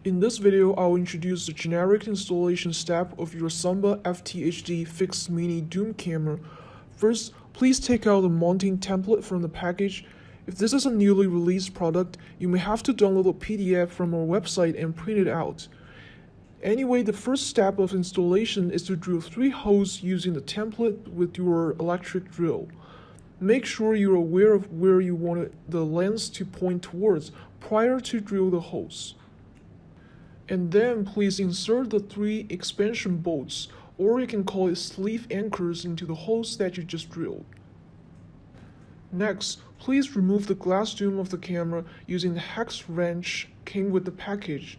In this video, I'll introduce the generic installation step of your Sunba FTHD fixed mini Doom camera. First, please take out the mounting template from the package. If this is a newly released product, you may have to download a PDF from our website and print it out. Anyway, the first step of installation is to drill 3 holes using the template with your electric drill. Make sure you're aware of where you want the lens to point towards prior to drill the holes. And then please insert the 3 expansion bolts, or you can call it sleeve anchors, into the holes that you just drilled. Next, please remove the glass dome of the camera using the hex wrench came with the package.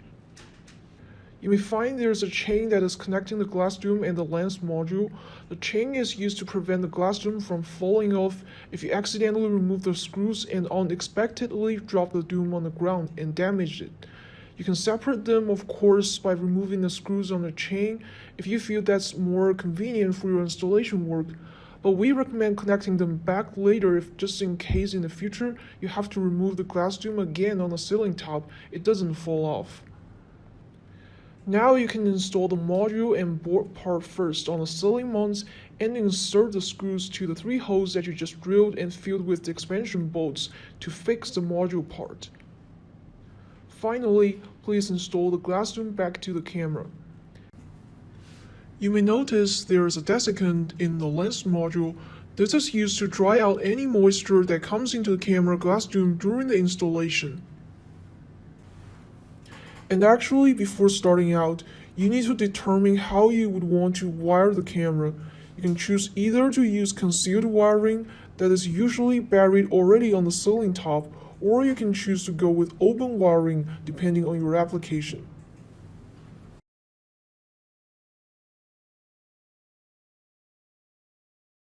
You may find there's a chain that is connecting the glass dome and the lens module. The chain is used to prevent the glass dome from falling off if you accidentally remove the screws and unexpectedly drop the dome on the ground and damage it. You can separate them, of course, by removing the screws on the chain if you feel that's more convenient for your installation work, but we recommend connecting them back later if just in case in the future you have to remove the glass dome again on the ceiling top, it doesn't fall off. Now you can install the module and board part first on the ceiling mounts and insert the screws to the 3 holes that you just drilled and filled with the expansion bolts to fix the module part. Finally, please install the glass dome back to the camera. You may notice there is a desiccant in the lens module. This is used to dry out any moisture that comes into the camera glass dome during the installation. And actually, before starting out, you need to determine how you would want to wire the camera. You can choose either to use concealed wiring that is usually buried already on the ceiling top, or you can choose to go with open wiring depending on your application.